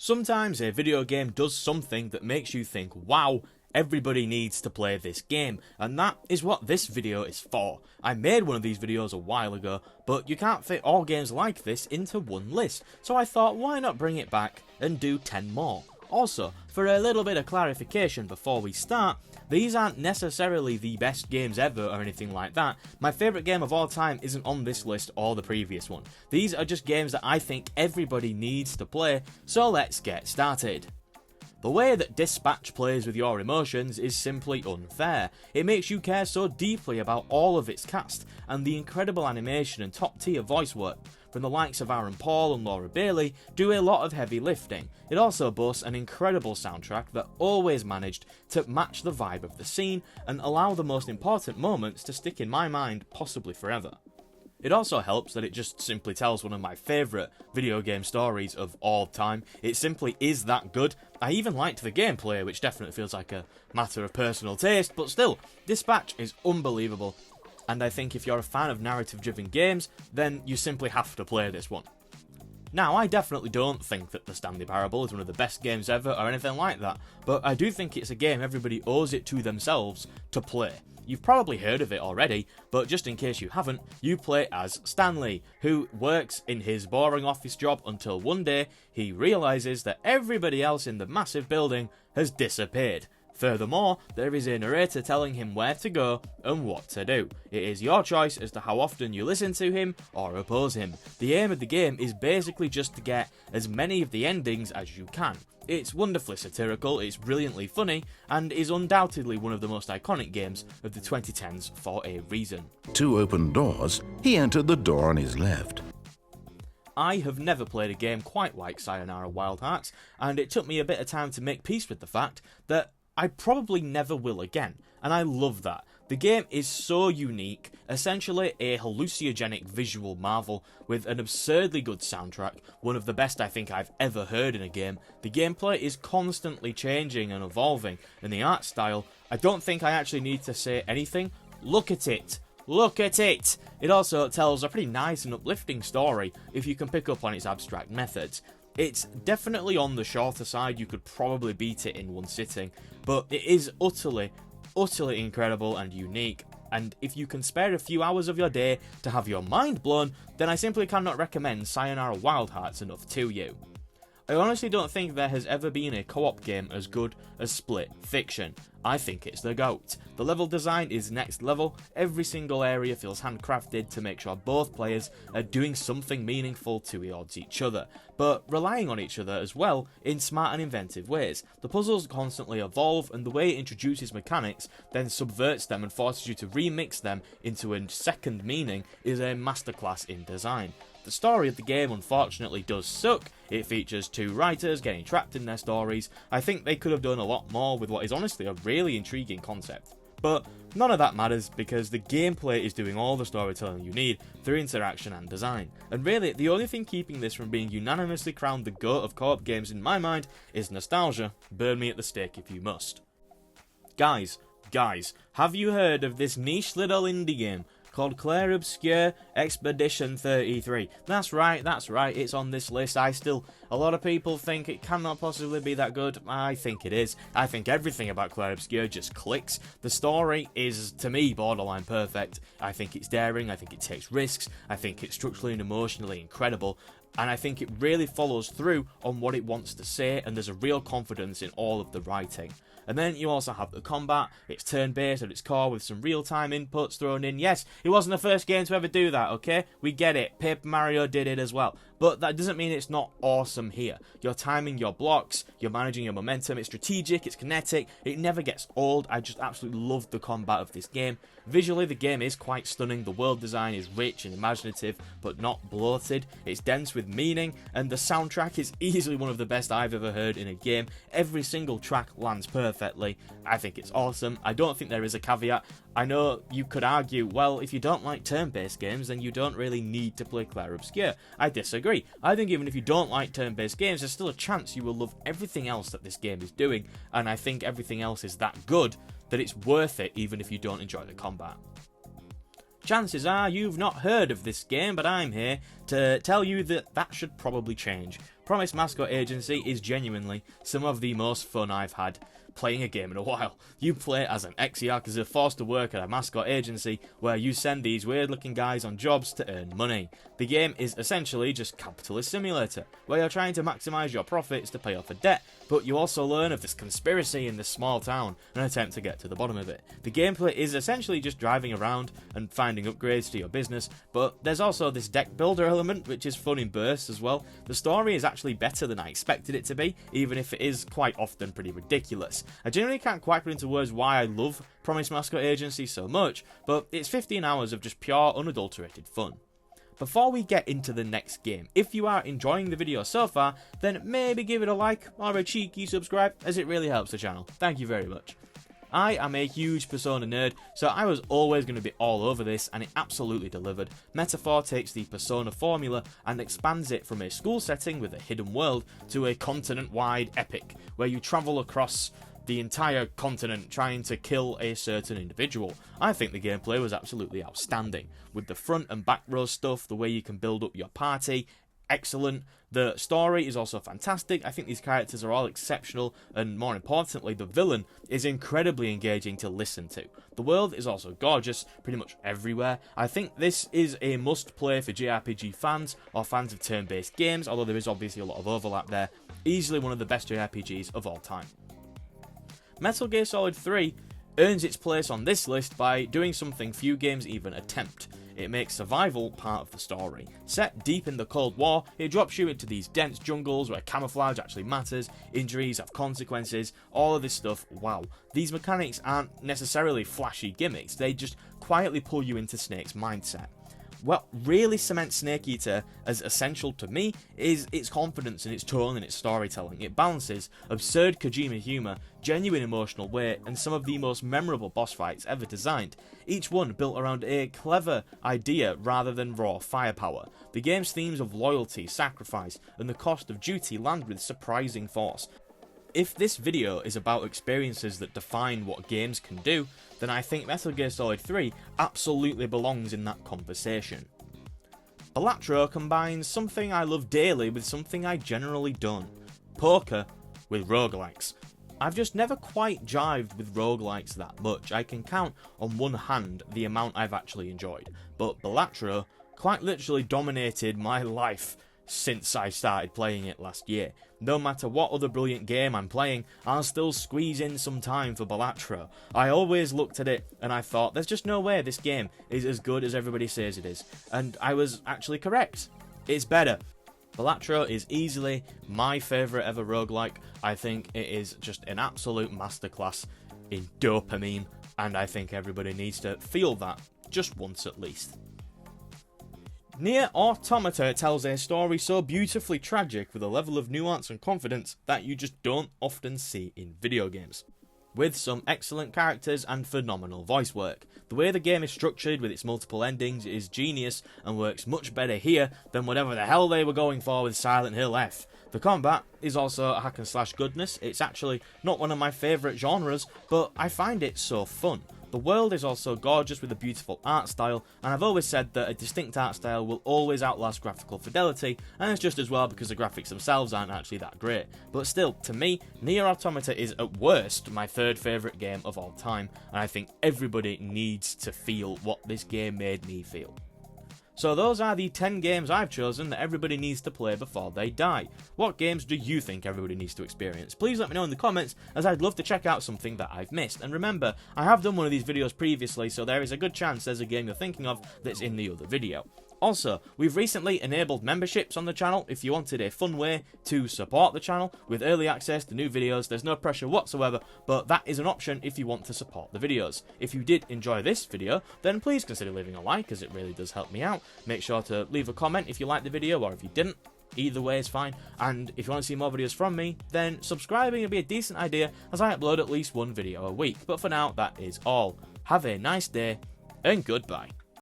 Sometimes a video game does something that makes you think, wow, everybody needs to play this game, and that is what this video is for. I made one of these videos a while ago, but you can't fit all games like this into one list, so I thought why not bring it back and do 10 more. Also, for a little bit of clarification before we start, these aren't necessarily the best games ever or anything like that. My favourite game of all time isn't on this list or the previous one. These are just games that I think everybody needs to play, so let's get started. The way that Dispatch plays with your emotions is simply unfair. It makes you care so deeply about all of its cast, and the incredible animation and top tier voice work from the likes of Aaron Paul and Laura Bailey do a lot of heavy lifting. It also boasts an incredible soundtrack that always managed to match the vibe of the scene and allow the most important moments to stick in my mind possibly forever. It also helps that it just simply tells one of my favourite video game stories of all time. It simply is that good. I even liked the gameplay, which definitely feels like a matter of personal taste, but still, Dispatch is unbelievable, and I think if you're a fan of narrative-driven games, then you simply have to play this one. Now, I definitely don't think that The Stanley Parable is one of the best games ever or anything like that, but I do think it's a game everybody owes it to themselves to play. You've probably heard of it already, but just in case you haven't, you play as Stanley, who works in his boring office job until one day he realises that everybody else in the massive building has disappeared. Furthermore, there is a narrator telling him where to go and what to do. It is your choice as to how often you listen to him or oppose him. The aim of the game is basically just to get as many of the endings as you can. It's wonderfully satirical, it's brilliantly funny, and is undoubtedly one of the most iconic games of the 2010s for a reason. Two open doors, he entered the door on his left. I have never played a game quite like Sayonara Wild Hearts, and it took me a bit of time to make peace with the fact that I probably never will again, and I love that. The game is so unique, essentially a hallucinogenic visual marvel with an absurdly good soundtrack, one of the best I think I've ever heard in a game. The gameplay is constantly changing and evolving, and the art style, I don't think I actually need to say anything. Look at it! Look at it! It also tells a pretty nice and uplifting story if you can pick up on its abstract methods. It's definitely on the shorter side, you could probably beat it in one sitting, but it is utterly incredible and unique, and if you can spare a few hours of your day to have your mind blown, then I simply cannot recommend Sayonara Wild Hearts enough to you. I honestly don't think there has ever been a co-op game as good as Split Fiction. I think it's the GOAT. The level design is next level, every single area feels handcrafted to make sure both players are doing something meaningful towards each other, but relying on each other as well in smart and inventive ways. The puzzles constantly evolve, and the way it introduces mechanics then subverts them and forces you to remix them into a second meaning is a masterclass in design. The story of the game unfortunately does suck. It features two writers getting trapped in their stories. I think they could have done a lot more with what is honestly a really intriguing concept. But none of that matters because the gameplay is doing all the storytelling you need through interaction and design. And really, the only thing keeping this from being unanimously crowned the GOAT of co-op games in my mind is nostalgia. Burn me at the stake if you must. Guys, have you heard of this niche little indie game called Clair Obscur Expedition 33. That's right, it's on this list. A lot of people think it cannot possibly be that good. I think it is. I think everything about Clair Obscur just clicks. The story is, to me, borderline perfect. I think it's daring, I think it takes risks, I think it's structurally and emotionally incredible, and I think it really follows through on what it wants to say, and there's a real confidence in all of the writing. And then you also have the combat. It's turn-based at its core with some real-time inputs thrown in. Yes, it wasn't the first game to ever do that, okay? We get it. Paper Mario did it as well. But that doesn't mean it's not awesome here. You're timing your blocks, you're managing your momentum, it's strategic, it's kinetic, it never gets old. I just absolutely love the combat of this game. Visually, the game is quite stunning. The world design is rich and imaginative, but not bloated. It's dense with meaning, and the soundtrack is easily one of the best I've ever heard in a game. Every single track lands perfectly. I think it's awesome. I don't think there is a caveat. I know you could argue, well, if you don't like turn-based games, then you don't really need to play Clair Obscur. I disagree. I think even if you don't like turn-based games, there's still a chance you will love everything else that this game is doing, and I think everything else is that good that it's worth it even if you don't enjoy the combat. chances are you've not heard of this game, but I'm here to tell you that that should probably change. Promise Mascot Agency is genuinely some of the most fun I've had playing a game in a while. You play as an ex-Yakuza forced to work at a mascot agency where you send these weird looking guys on jobs to earn money. The game is essentially just capitalist simulator, where you're trying to maximise your profits to pay off a debt, but you also learn of this conspiracy in this small town and attempt to get to the bottom of it. The gameplay is essentially just driving around and finding upgrades to your business, but there's also this deck builder element which is fun in bursts as well. The story is actually better than I expected it to be, even if it is quite often pretty ridiculous. I genuinely can't quite put into words why I love Promise Mascot Agency so much, but it's 15 hours of just pure unadulterated fun. Before we get into the next game, if you are enjoying the video so far, then maybe give it a like or a cheeky subscribe, as it really helps the channel. Thank you very much. I am a huge Persona nerd, so I was always going to be all over this, and it absolutely delivered. Metaphor takes the Persona formula and expands it from a school setting with a hidden world to a continent-wide epic, where you travel across the entire continent trying to kill a certain individual. I think the gameplay was absolutely outstanding, with the front and back row stuff, the way you can build up your party, excellent. The story is also fantastic. I think these characters are all exceptional, and more importantly, the villain is incredibly engaging to listen to. The world is also gorgeous, pretty much everywhere. I think this is a must-play for JRPG fans, or fans of turn-based games, although there is obviously a lot of overlap there. Easily one of the best JRPGs of all time. Metal Gear Solid 3 earns its place on this list by doing something few games even attempt. It makes survival part of the story. Set deep in the Cold War, it drops you into these dense jungles where camouflage actually matters, injuries have consequences, all of this stuff, wow. These mechanics aren't necessarily flashy gimmicks, they just quietly pull you into Snake's mindset. What really cements Snake Eater as essential to me is its confidence in its tone and its storytelling. It balances absurd Kojima humour, genuine emotional weight, and some of the most memorable boss fights ever designed, each one built around a clever idea rather than raw firepower. The game's themes of loyalty, sacrifice, and the cost of duty land with surprising force. If this video is about experiences that define what games can do, then I think Metal Gear Solid 3 absolutely belongs in that conversation. Balatro combines something I love daily with something I generally don't. Poker with roguelikes. I've just never quite jived with roguelikes that much. I can count on one hand the amount I've actually enjoyed, but Balatro quite literally dominated my life since I started playing it last year. No matter what other brilliant game I'm playing, I'll still squeeze in some time for Balatro. I always looked at it and I thought, there's just no way this game is as good as everybody says it is. And I was actually correct. It's better. Balatro is easily my favourite ever roguelike. I think it is just an absolute masterclass in dopamine, and I think everybody needs to feel that just once at least. Nier Automata tells a story so beautifully tragic with a level of nuance and confidence that you just don't often see in video games. With some excellent characters and phenomenal voice work. The way the game is structured with its multiple endings is genius and works much better here than whatever the hell they were going for with Silent Hill F. The combat is also a hack and slash goodness. It's actually not one of my favourite genres, but I find it so fun. The world is also gorgeous with a beautiful art style, and I've always said that a distinct art style will always outlast graphical fidelity, and it's just as well because the graphics themselves aren't actually that great. But still, to me, Nier Automata is at worst my third favourite game of all time, and I think everybody needs to feel what this game made me feel. So those are the 10 games I've chosen that everybody needs to play before they die. What games do you think everybody needs to experience? Please let me know in the comments, as I'd love to check out something that I've missed. And remember, I have done one of these videos previously, so there is a good chance there's a game you're thinking of that's in the other video. Also, we've recently enabled memberships on the channel if you wanted a fun way to support the channel with early access to new videos. There's no pressure whatsoever, but that is an option if you want to support the videos. If you did enjoy this video, then please consider leaving a like, as it really does help me out. Make sure to leave a comment if you liked the video or if you didn't. Either way is fine, and if you want to see more videos from me, then subscribing would be a decent idea, as I upload at least one video a week. But for now, that is all. Have a nice day, and goodbye.